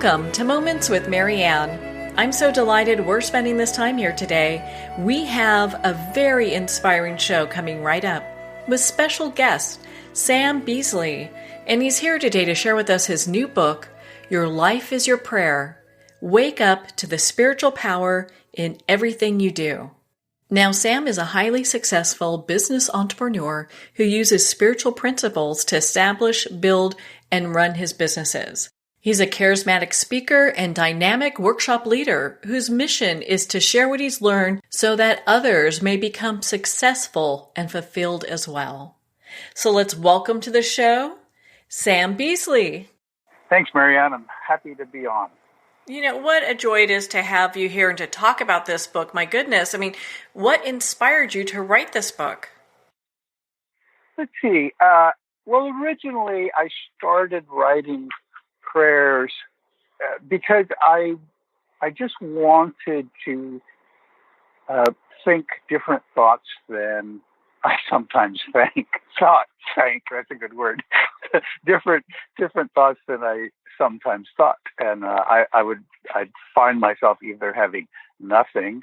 Welcome to Moments with Marianne. I'm so delighted we're spending this time here today. We have a very inspiring show coming right up with special guest Sam Beasley, and he's here today to share with us his new book, Your Life is Your Prayer. Wake up to the spiritual power in everything you do. Now, Sam is a highly successful business entrepreneur who uses spiritual principles to establish, build, and run his businesses. He's a charismatic speaker and dynamic workshop leader whose mission is to share what he's learned so that others may become successful and fulfilled as well. So let's welcome to the show, Sam Beasley. Thanks, Marianne. I'm happy to be on. You know, what a joy it is to have you here and to talk about this book. My goodness. I mean, what inspired you to write this book? Let's see. Well, originally I started writing prayers because I just wanted to think different thoughts than I sometimes think. Think, that's a good word. different thoughts than I sometimes thought, and I'd find myself either having nothing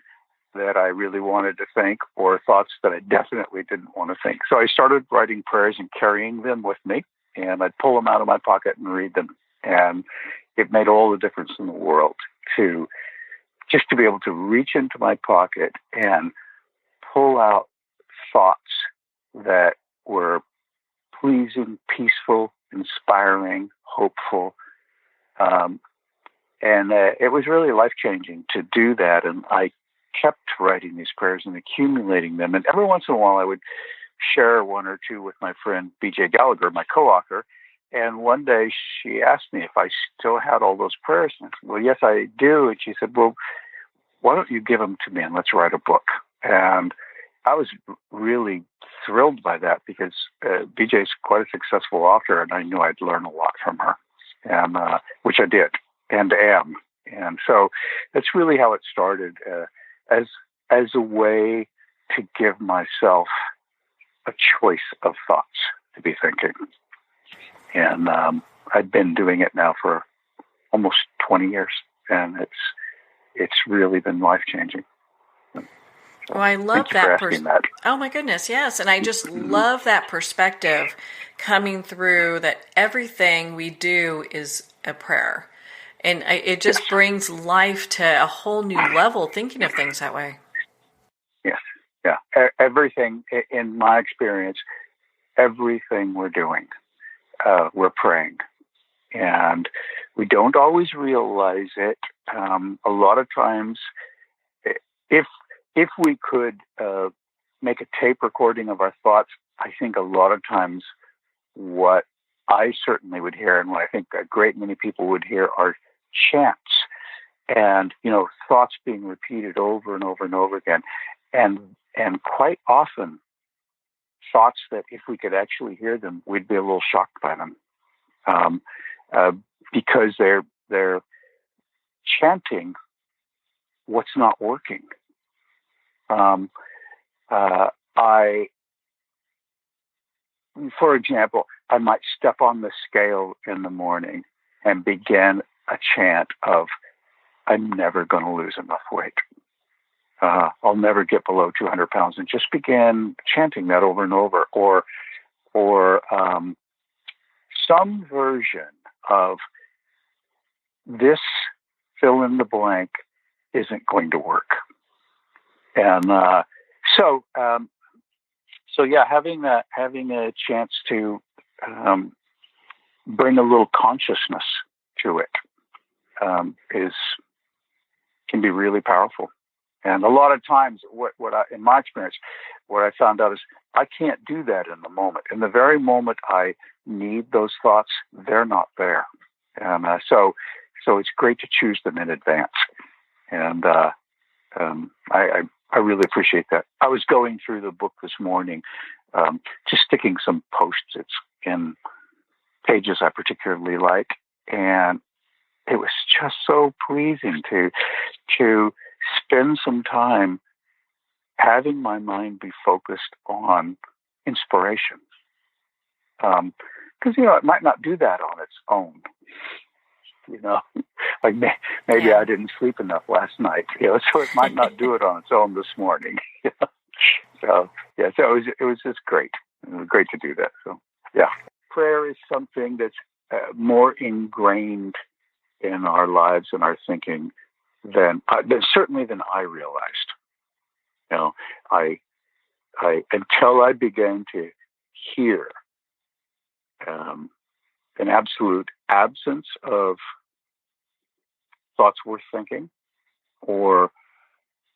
that I really wanted to think, or thoughts that I definitely didn't want to think. So I started writing prayers and carrying them with me, and I'd pull them out of my pocket and read them. And it made all the difference in the world to be able to reach into my pocket and pull out thoughts that were pleasing, peaceful, inspiring, hopeful. And it was really life-changing to do that. And I kept writing these prayers and accumulating them. And every once in a while, I would share one or two with my friend B.J. Gallagher, my co-author. And one day she asked me if I still had all those prayers. And I said, well, yes, I do. And she said, well, why don't you give them to me and let's write a book? And I was really thrilled by that because BJ's quite a successful author, and I knew I'd learn a lot from her, and which I did and am. And so that's really how it started, as a way to give myself a choice of thoughts to be thinking. And I've been doing it now for almost 20 years, and it's really been life-changing. Well, I love that. Oh, my goodness, yes. And I just love that perspective coming through that everything we do is a prayer. And it just brings life to a whole new level, thinking of things that way. Yes, yeah. Everything, in my experience, everything we're doing, we're praying. And we don't always realize it. A lot of times, if we could make a tape recording of our thoughts, I think a lot of times what I certainly would hear, and what I think a great many people would hear, are chants and, thoughts being repeated over and over and over again. And quite often thoughts that if we could actually hear them, we'd be a little shocked by them, because they're chanting what's not working. For example, I might step on the scale in the morning and begin a chant of, I'm never going to lose enough weight. I'll never get below 200 pounds, and just begin chanting that over and over, or some version of this fill in the blank isn't going to work. And so yeah, having a chance to bring a little consciousness to it can be really powerful. And a lot of times, in my experience, what I found out is I can't do that in the moment. In the very moment I need those thoughts, they're not there. And so it's great to choose them in advance. And I really appreciate that. I was going through the book this morning, just sticking some Post-its in pages I particularly like, and it was just so pleasing to spend some time having my mind be focused on inspiration. Because, it might not do that on its own. like maybe Yeah. I didn't sleep enough last night, so it might not do it on its own this morning. So it was just great. It was great to do that. So yeah, prayer is something that's more ingrained in our lives and our thinking than certainly than I realized. I until I began to hear an absolute absence of thoughts worth thinking, or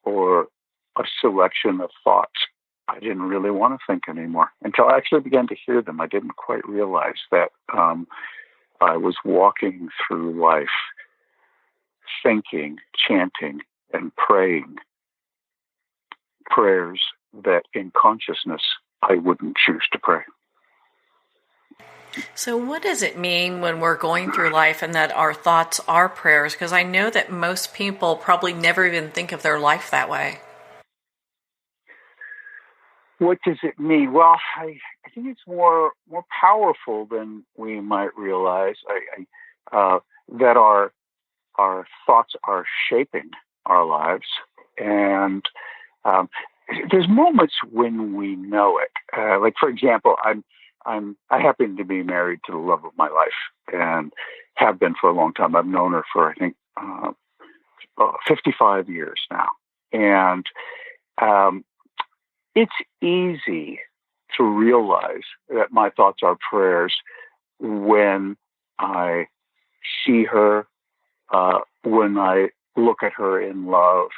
a selection of thoughts I didn't really want to think anymore. Until I actually began to hear them, I didn't quite realize that I was walking through life thinking, chanting, and praying prayers that in consciousness I wouldn't choose to pray. So what does it mean when we're going through life and that our thoughts are prayers? Because I know that most people probably never even think of their life that way. What does it mean? Well, I think it's more powerful than we might realize. That our thoughts are shaping our lives, and there's moments when we know it. Like, for example, I happen to be married to the love of my life, and have been for a long time. I've known her for, I think, 55 years now, and it's easy to realize that my thoughts are prayers when I see her, when I look at her in love,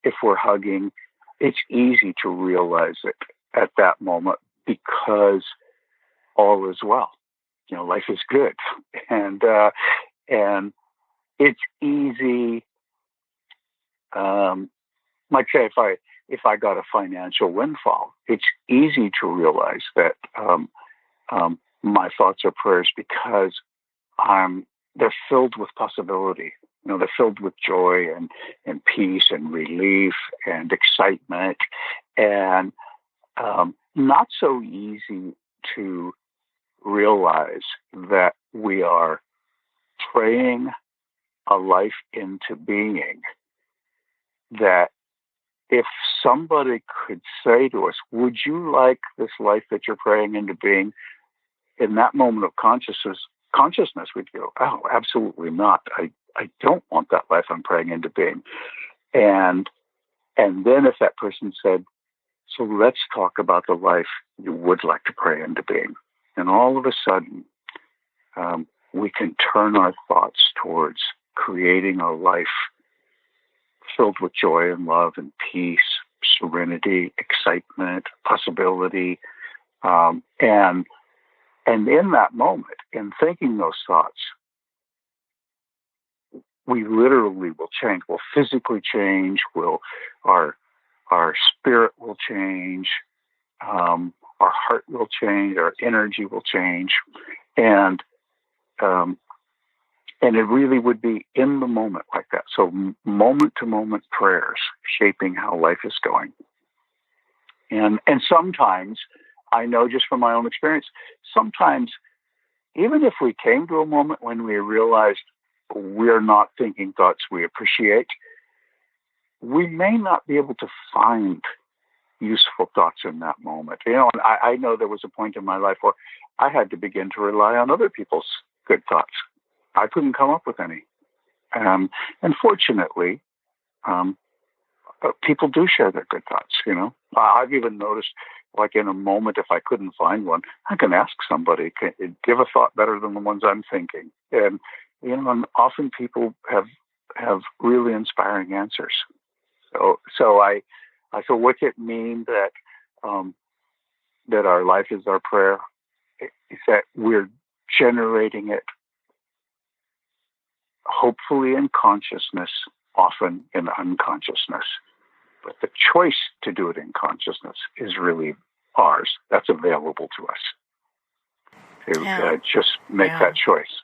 if we're hugging. It's easy to realize it at that moment because all is well. Life is good, and it's easy. Like say, if I got a financial windfall, it's easy to realize that my thoughts are prayers because they're filled with possibility. They're filled with joy and peace and relief and excitement, and not so easy to realize that we are praying a life into being that if somebody could say to us, would you like this life that you're praying into being? In that moment of consciousness, we'd go, oh, absolutely not. I don't want that life I'm praying into being. And then if that person said, so let's talk about the life you would like to pray into being. And all of a sudden, we can turn our thoughts towards creating a life filled with joy and love and peace, serenity, excitement, possibility. And in that moment, in thinking those thoughts, we literally will change. We'll physically change. Our spirit will change. Our heart will change. Our energy will change. And it really would be in the moment like that. So moment-to-moment prayers shaping how life is going. And sometimes, I know just from my own experience, sometimes even if we came to a moment when we realized we're not thinking thoughts we appreciate, we may not be able to find useful thoughts in that moment. And I know there was a point in my life where I had to begin to rely on other people's good thoughts. I couldn't come up with any. And fortunately, people do share their good thoughts, I've even noticed, like in a moment, if I couldn't find one, I can ask somebody, give a thought better than the ones I'm thinking. And, and often people have really inspiring answers. So what's it mean that that our life is our prayer? Is that we're generating it hopefully in consciousness, often in unconsciousness. But the choice to do it in consciousness is really ours. That's available to us. To just make that choice.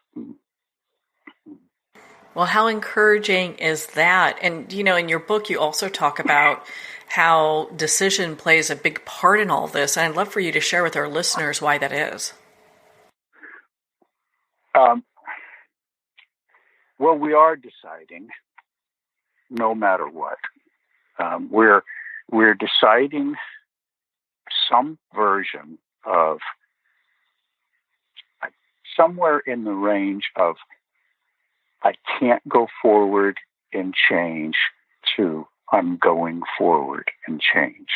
Well, how encouraging is that? And, in your book, you also talk about how decision plays a big part in all this. And I'd love for you to share with our listeners why that is. well, we are deciding no matter what. We're deciding some version of somewhere in the range of I can't go forward in change to I'm going forward in change.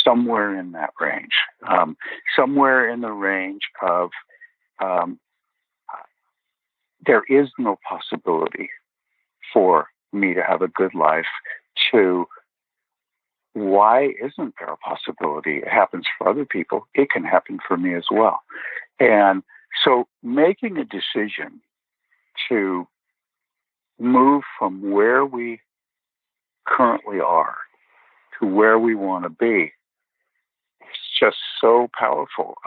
Somewhere in that range. Somewhere in the range of there is no possibility for me to have a good life to why isn't there a possibility? It happens for other people. It can happen for me as well. And so making a decision to move from where we currently are to where we want to be is just so powerful.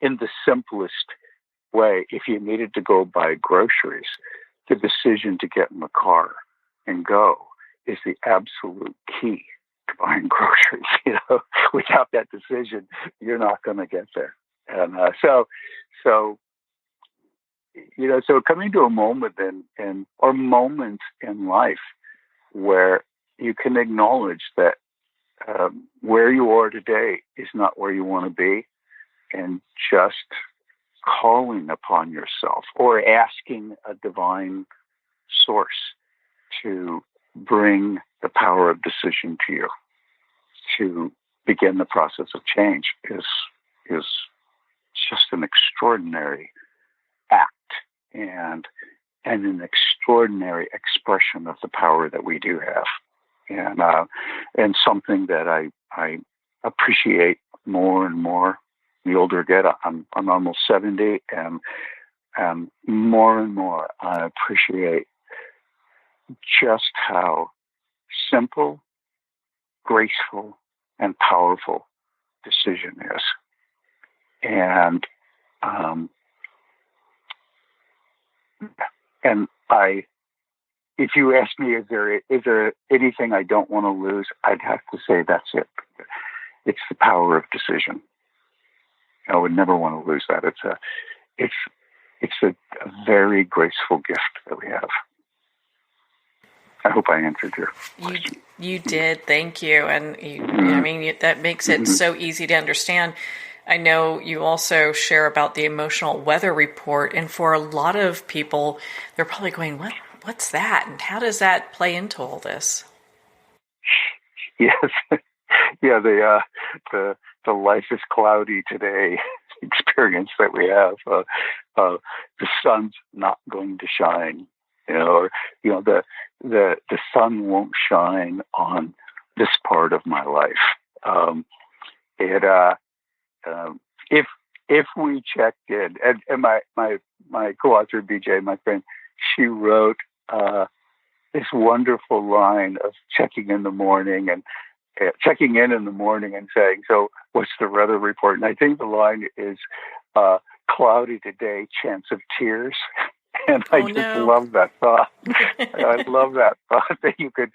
In the simplest way, if you needed to go buy groceries, the decision to get in the car and go is the absolute key to buying groceries. Without that decision, you're not going to get there. And so coming to a moment or moments in life where you can acknowledge that where you are today is not where you want to be, and just calling upon yourself or asking a divine source to bring the power of decision to you to begin the process of change is just an extraordinary act and an extraordinary expression of the power that we do have, and something that I appreciate more and more. The older I get, I'm almost 70, and more and more I appreciate just how simple, graceful, and powerful decision is. And if you ask me, is there anything I don't want to lose? I'd have to say that's it. It's the power of decision. I would never want to lose that. It's a very graceful gift that we have. I hope I answered your question. You did. Thank you. And that makes it so easy to understand. I know you also share about the emotional weather report, and for a lot of people, they're probably going, what's that? And how does that play into all this? Yes. Yeah, the life is cloudy today experience that we have. The sun's not going to shine, the sun won't shine on this part of my life. If we checked in, and my co-author BJ, my friend, she wrote this wonderful line of checking in the morning and saying, so what's the weather report? And I think the line is cloudy today, chance of tears. And I just love that thought. I love that thought that you could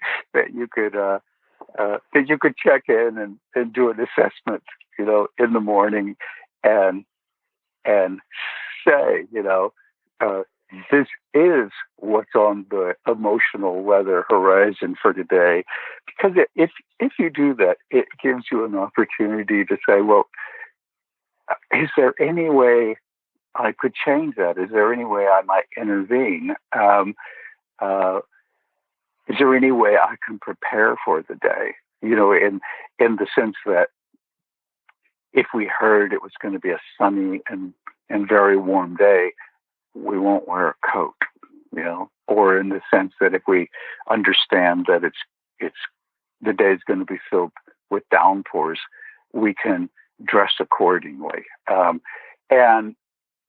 check in and do an assessment, in the morning and say, this is what's on the emotional weather horizon for today. Because if you do that, it gives you an opportunity to say, well, is there any way I could change that? Is there any way I might intervene? Is there any way I can prepare for the day? In the sense that if we heard it was going to be a sunny and very warm day, we won't wear a coat, or in the sense that if we understand that it's the day is going to be filled with downpours, we can dress accordingly.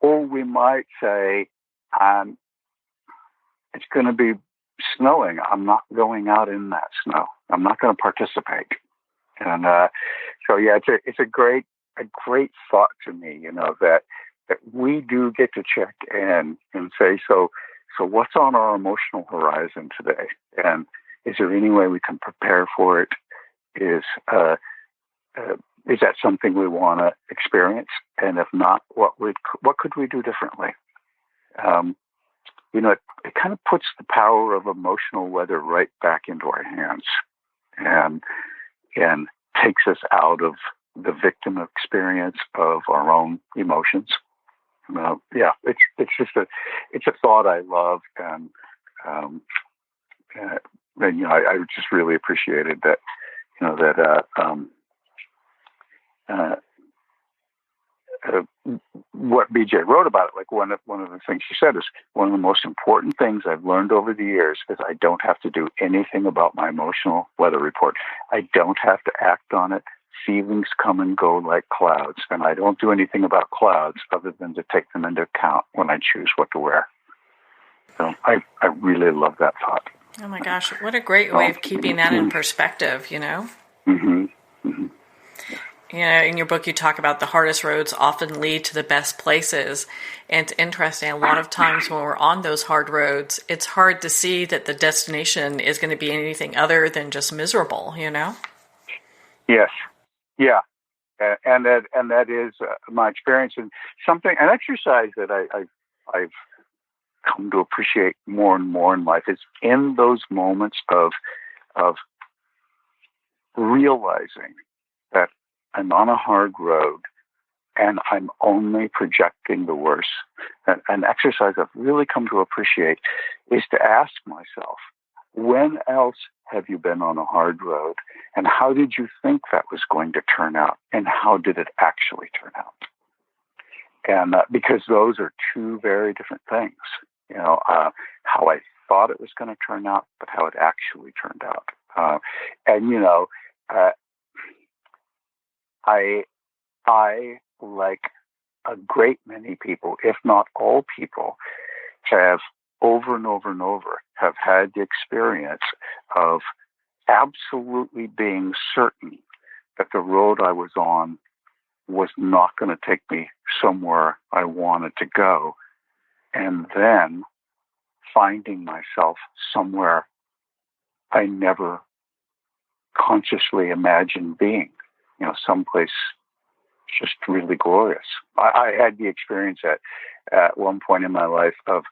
Or we might say, it's going to be snowing. I'm not going out in that snow. I'm not going to participate. And it's a great thought to me, that we do get to check in and say, so what's on our emotional horizon today? And is there any way we can prepare for it? is that something we want to experience? And if not, what could we do differently? It kind of puts the power of emotional weather right back into our hands, and takes us out of the victim experience of our own emotions. It's a thought I love, and I just really appreciated that. What BJ wrote about it, like one of the things she said is, one of the most important things I've learned over the years is I don't have to do anything about my emotional weather report. I don't have to act on it. Feelings come and go like clouds, and I don't do anything about clouds other than to take them into account when I choose what to wear. So I really love that thought. Oh my gosh, what a great way of keeping that in perspective, Mm-hmm. Mm-hmm. In your book, you talk about the hardest roads often lead to the best places. And it's interesting, a lot of times when we're on those hard roads, it's hard to see that the destination is going to be anything other than just miserable, Yes. Yeah. And that is my experience, and an exercise that I've come to appreciate more and more in life is in those moments of realizing that I'm on a hard road and I'm only projecting the worst. An exercise I've really come to appreciate is to ask myself, when else have you been on a hard road, and how did you think that was going to turn out, and how did it actually turn out? And because those are two very different things, how I thought it was going to turn out, but how it actually turned out. I, like a great many people, if not all people, have over and over and over have had the experience of absolutely being certain that the road I was on was not going to take me somewhere I wanted to go, and then finding myself somewhere I never consciously imagined being, someplace just really glorious. I had the experience at one point in my life of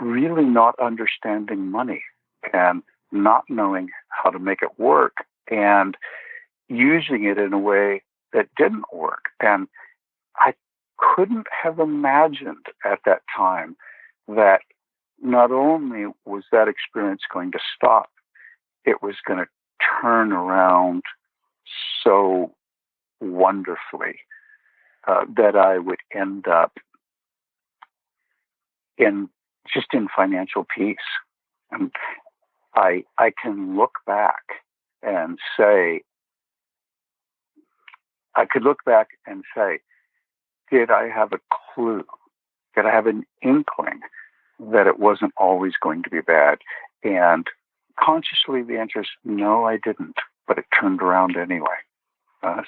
really not understanding money and not knowing how to make it work, and using it in a way that didn't work. And I couldn't have imagined at that time that not only was that experience going to stop, it was going to turn around so wonderfully that I would end up in financial peace. And I can look back and say, did I have a clue? Did I have an inkling that it wasn't always going to be bad? And consciously, the answer is no, I didn't, but it turned around anyway. I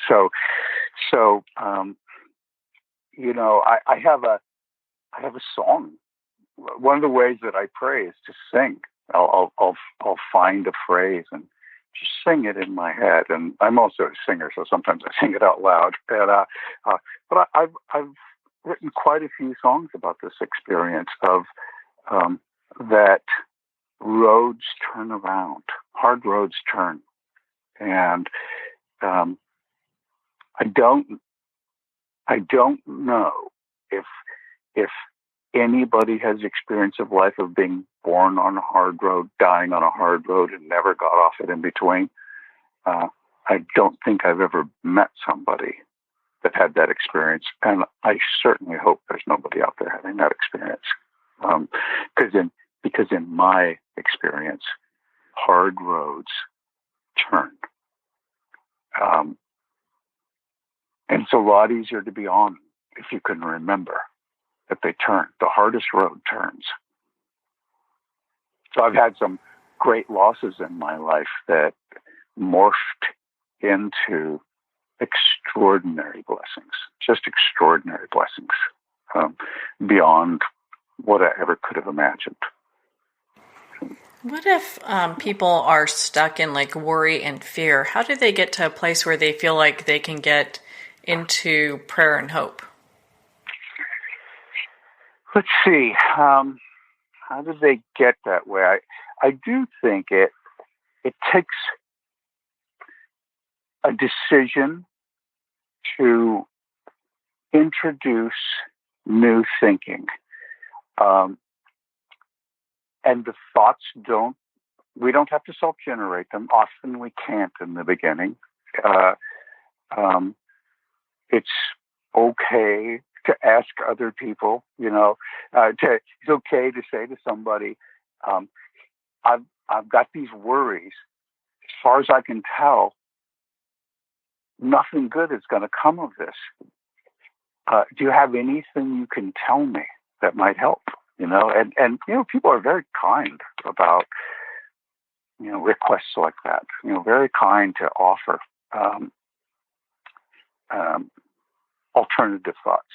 have a song. One of the ways that I pray is to sing. I'll find a phrase and just sing it in my head. And I'm also a singer, so sometimes I sing it out loud. But I've written quite a few songs about this experience of that roads turn around, hard roads turn, and I don't know if anybody has experience of life of being born on a hard road, dying on a hard road, and never got off it in between. I don't think I've ever met somebody that had that experience, and I certainly hope there's nobody out there having that experience. Because in my experience, hard roads turn. And it's a lot easier to be on if you can remember that they turn. The hardest road turns. So I've had some great losses in my life that morphed into extraordinary blessings, just extraordinary blessings, beyond what I ever could have imagined. What if people are stuck in like worry and fear? How do they get to a place where they feel like they can get into prayer and hope? Let's see. How do they get that way? I do think it takes a decision to introduce new thinking. And the thoughts we don't have to self-generate them. Often we can't in the beginning. It's okay to ask other people, it's okay to say to somebody, I've got these worries. As far as I can tell, nothing good is going to come of this. Do you have anything you can tell me that might help? And people are very kind about, requests like that, very kind to offer alternative thoughts.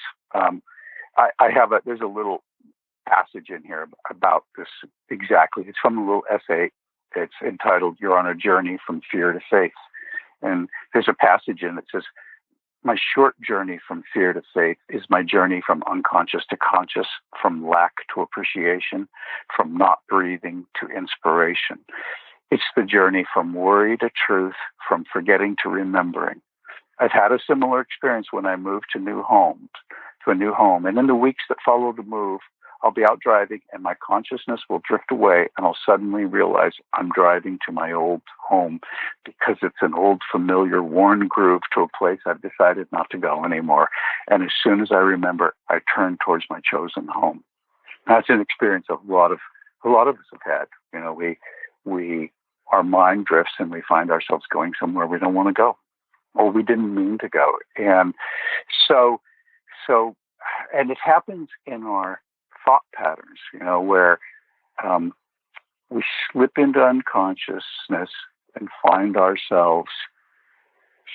There's a little passage in here about this exactly. It's from a little essay. It's entitled, "You're on a Journey from Fear to Faith." And there's a passage in it that says, "My short journey from fear to faith is my journey from unconscious to conscious, from lack to appreciation, from not breathing to inspiration. It's the journey from worry to truth, from forgetting to remembering. I've had a similar experience when I moved to a new home. And in the weeks that follow the move, I'll be out driving and my consciousness will drift away and I'll suddenly realize I'm driving to my old home because it's an old, familiar, worn groove to a place I've decided not to go anymore. And as soon as I remember, I turn towards my chosen home." That's an experience a lot of us have had. Our mind drifts and we find ourselves going somewhere we don't want to go, or we didn't mean to go. And so, and it happens in our thought patterns, where we slip into unconsciousness and find ourselves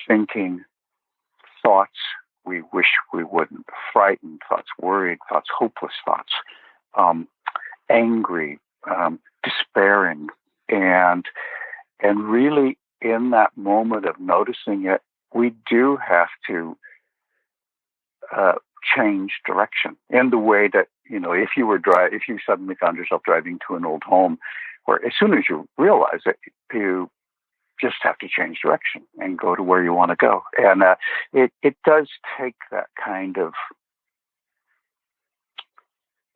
thinking thoughts we wish we wouldn't, frightened thoughts, worried thoughts, hopeless thoughts, angry, despairing, and really in that moment of noticing it, we do have to change direction in the way that, if you suddenly found yourself driving to an old home, where as soon as you realize it, you just have to change direction and go to where you want to go. And it does take that kind of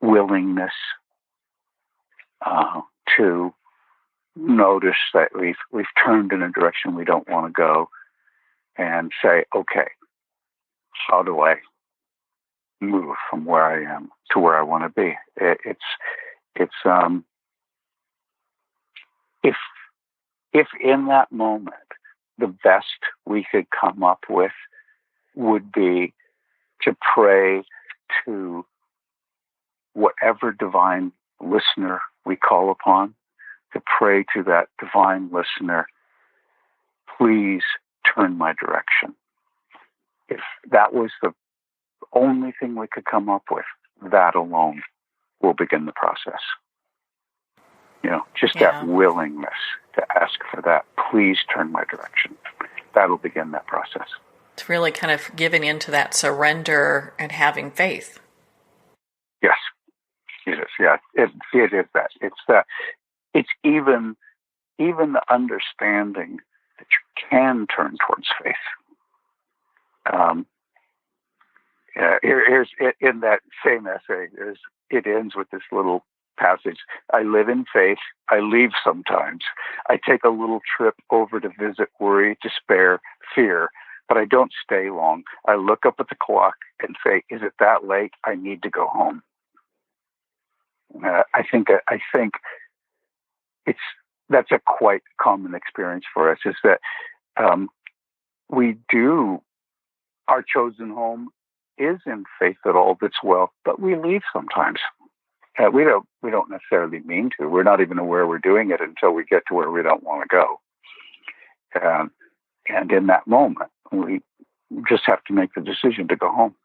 willingness to notice that we've turned in a direction we don't want to go, and say, okay, how do I move from where I am to where I want to be? If in that moment the best we could come up with would be to pray to whatever divine listener we call upon, to pray to that divine listener, please turn my direction. If that was the only thing we could come up with, that alone will begin the process. Just that willingness to ask for that, please turn my direction. That'll begin that process. It's really kind of giving into that surrender and having faith. Yes, it is. Yeah, it is that. It's even the understanding that you can turn towards faith. Here's in that same essay. It ends with this little passage. "I live in faith. I leave sometimes. I take a little trip over to visit worry, despair, fear, but I don't stay long. I look up at the clock and say, is it that late? I need to go home." I think that's a quite common experience for us, is that our chosen home is in faith that all that's well, but we leave sometimes. We don't necessarily mean to. We're not even aware we're doing it until we get to where we don't want to go. And in that moment, we just have to make the decision to go home.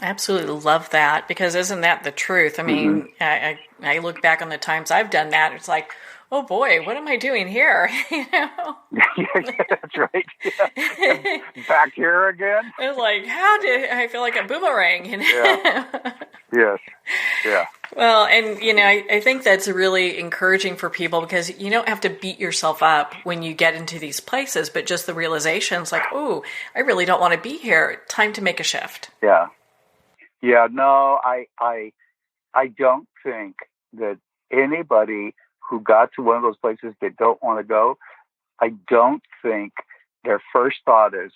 I absolutely love that, because isn't that the truth? I Mm-hmm. mean, I look back on the times I've done that. It's like, oh boy, what am I doing here? You know? Yeah, that's right. Yeah. Back here again. It's like, how did I feel like a boomerang? You Yeah. know? Yes. Yeah. Well, and I think that's really encouraging for people, because you don't have to beat yourself up when you get into these places, but just the realizations like, oh, I really don't want to be here. Time to make a shift. Yeah. Yeah. No, I don't think that anybody who got to one of those places that don't want to go, I don't think their first thought is,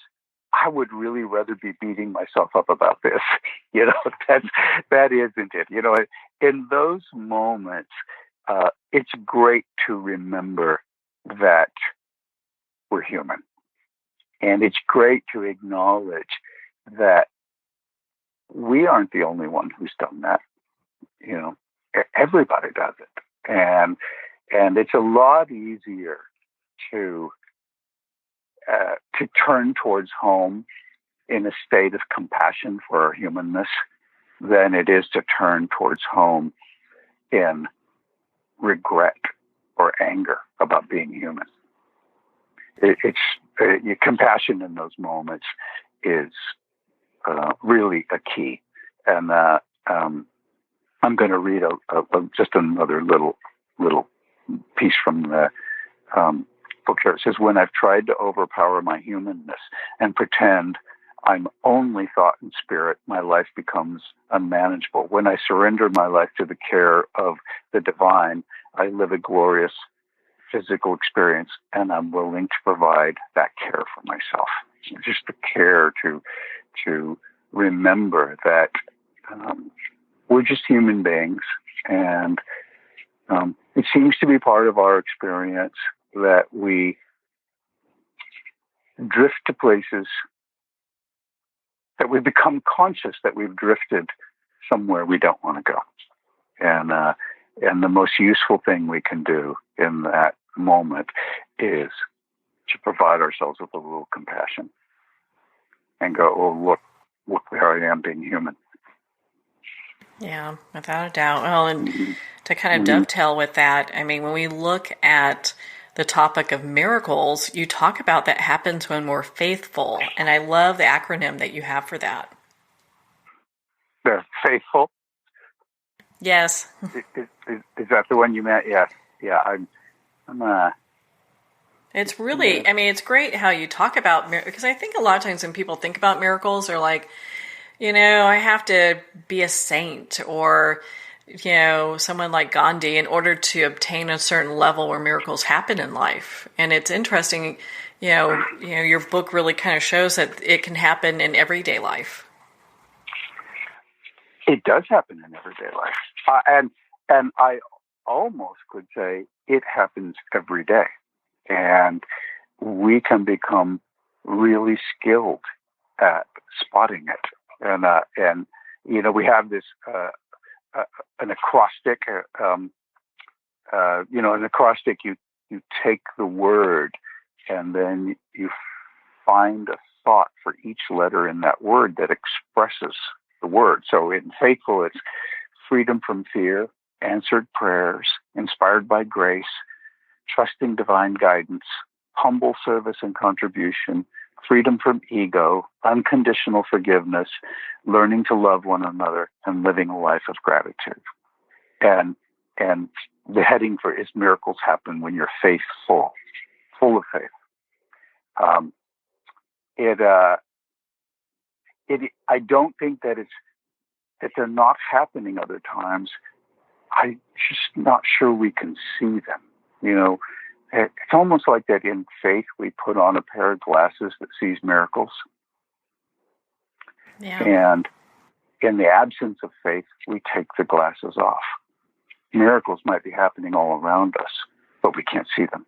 I would really rather be beating myself up about this. That isn't it. In those moments, it's great to remember that we're human. And it's great to acknowledge that we aren't the only one who's done that. Everybody does it. And it's a lot easier to turn towards home in a state of compassion for our humanness than it is to turn towards home in regret or anger about being human. It's compassion in those moments is really a key. And I'm going to read just another little piece from the book here. It says, when I've tried to overpower my humanness and pretend I'm only thought and spirit, my life becomes unmanageable. When I surrender my life to the care of the divine, I live a glorious physical experience, and I'm willing to provide that care for myself. Just the care to remember that we're just human beings, and it seems to be part of our experience that we drift to places, that we become conscious that we've drifted somewhere we don't want to go. And the most useful thing we can do in that moment is to provide ourselves with a little compassion and go, oh, look where I am being human. Yeah, without a doubt. Well, and to kind of dovetail with that, I mean, when we look at the topic of miracles, you talk about that happens when we're faithful. And I love the acronym that you have for that. The faithful? Yes. Is that the one you meant? Yes. Yeah. I'm It's really, I mean, it's great how you talk about, because I think a lot of times when people think about miracles, they're like, I have to be a saint or, someone like Gandhi in order to obtain a certain level where miracles happen in life. And it's interesting, your book really kind of shows that it can happen in everyday life. It does happen in everyday life. And I almost could say it happens every day. And we can become really skilled at spotting it. And we have this an acrostic. An acrostic, you take the word and then you find a thought for each letter in that word that expresses the word. So in faithful, it's freedom from fear, answered prayers, inspired by grace, trusting divine guidance, humble service and contribution, freedom from ego, unconditional forgiveness, learning to love one another, and living a life of gratitude. And the heading for is miracles happen when you're faithful, full of faith. I don't think that they're not happening other times. I'm just not sure we can see them. It's almost like that in faith, we put on a pair of glasses that sees miracles. Yeah. And in the absence of faith, we take the glasses off. Miracles might be happening all around us, but we can't see them.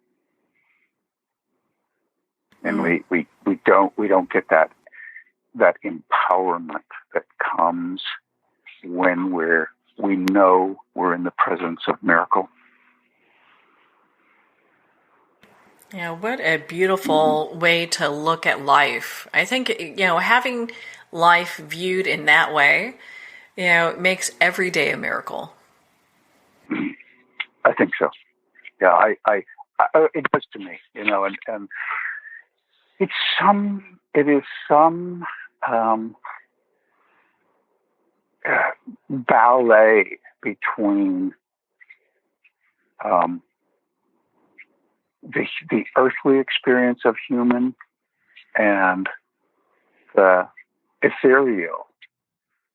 And we don't get that empowerment that comes when we know we're in the presence of miracle. Yeah, what a beautiful way to look at life. I think, having life viewed in that way, it makes every day a miracle. I think so. Yeah, it does to me, and it is some ballet between the earthly experience of human and the ethereal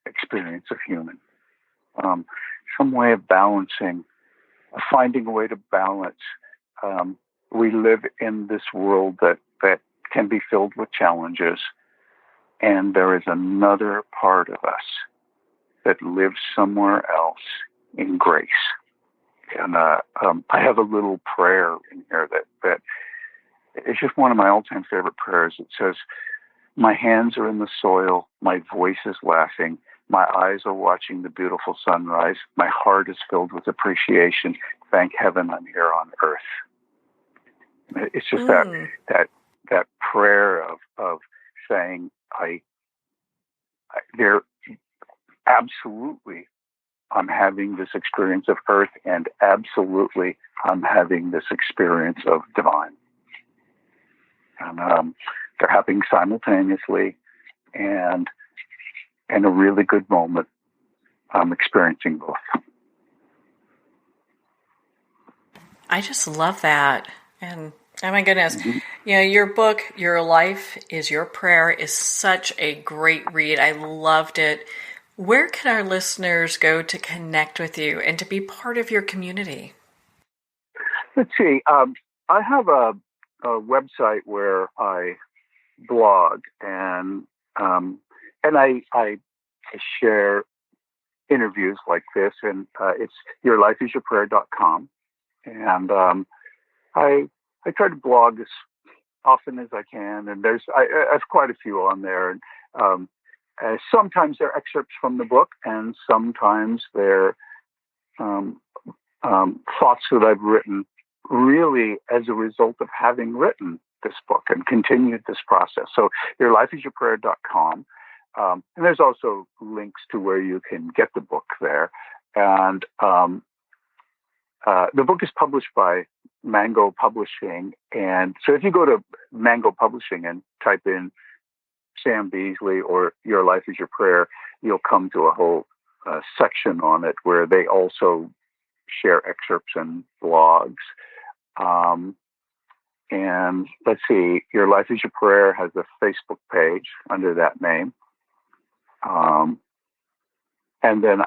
experience of human. Some way of balancing, finding a way to balance. We live in this world that can be filled with challenges, and there is another part of us that lives somewhere else in grace. And I have a little prayer in here that it's just one of my all-time favorite prayers. It says, "My hands are in the soil, my voice is laughing, my eyes are watching the beautiful sunrise, my heart is filled with appreciation. Thank heaven I'm here on earth." It's just that prayer of saying, there absolutely I'm having this experience of earth, and absolutely I'm having this experience of divine. And they're happening simultaneously, and in a really good moment, I'm experiencing both. I just love that. And oh my goodness, your book, Your Life is Your Prayer, is such a great read. I loved it. Where can our listeners go to connect with you and to be part of your community? Let's see. I have a website where I blog, and I share interviews like this, and it's yourlifeisyourprayer.com. And I try to blog as often as I can, and I have quite a few on there. And sometimes they're excerpts from the book, and sometimes they're thoughts that I've written really as a result of having written this book and continued this process. So yourlifeisyourprayer.com. And there's also links to where you can get the book there. And the book is published by Mango Publishing. And so if you go to Mango Publishing and type in Sam Beasley or Your Life is Your Prayer, you'll come to a whole section on it where they also share excerpts and blogs. And let's see, Your Life is Your Prayer has a Facebook page under that name. And then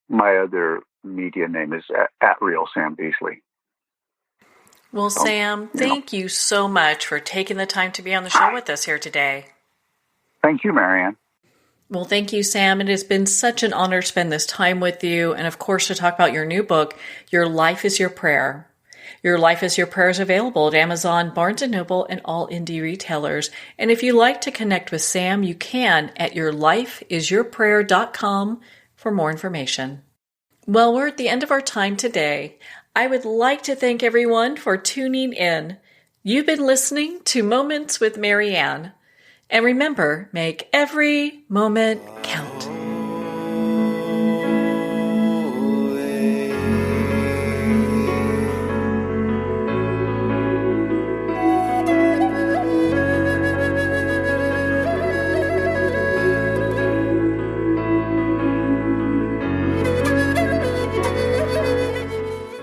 my other media name is at Real Sam Beasley. Well, Sam, thank you so much for taking the time to be on the show with us here today. Thank you, Marianne. Well, thank you, Sam. It has been such an honor to spend this time with you, and of course to talk about your new book, Your Life is Your Prayer. Your Life is Your Prayer is available at Amazon, Barnes & Noble, and all indie retailers. And if you'd like to connect with Sam, you can at yourlifeisyourprayer.com for more information. Well, we're at the end of our time today. I would like to thank everyone for tuning in. You've been listening to Moments with Marianne. And remember, make every moment count.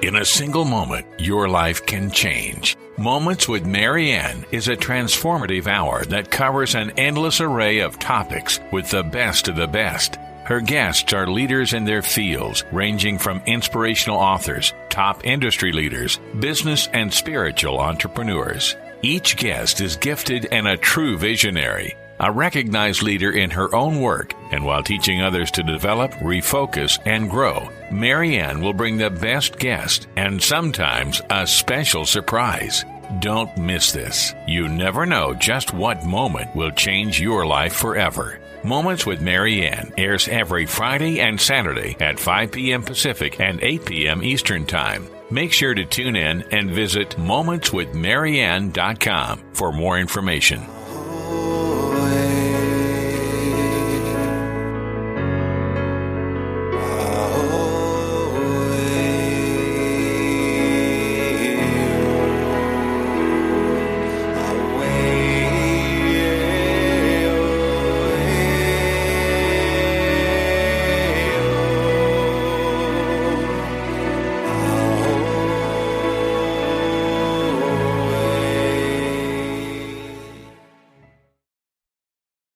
In a single moment, your life can change. Moments with Marianne is a transformative hour that covers an endless array of topics with the best of the best. Her guests are leaders in their fields, ranging from inspirational authors, top industry leaders, business and spiritual entrepreneurs. Each guest is gifted and a true visionary, a recognized leader in her own work, and while teaching others to develop, refocus, and grow, Marianne will bring the best guest and sometimes a special surprise. Don't miss this. You never know just what moment will change your life forever. Moments with Marianne airs every Friday and Saturday at 5 p.m. Pacific and 8 p.m. Eastern Time. Make sure to tune in and visit momentswithmarianne.com for more information.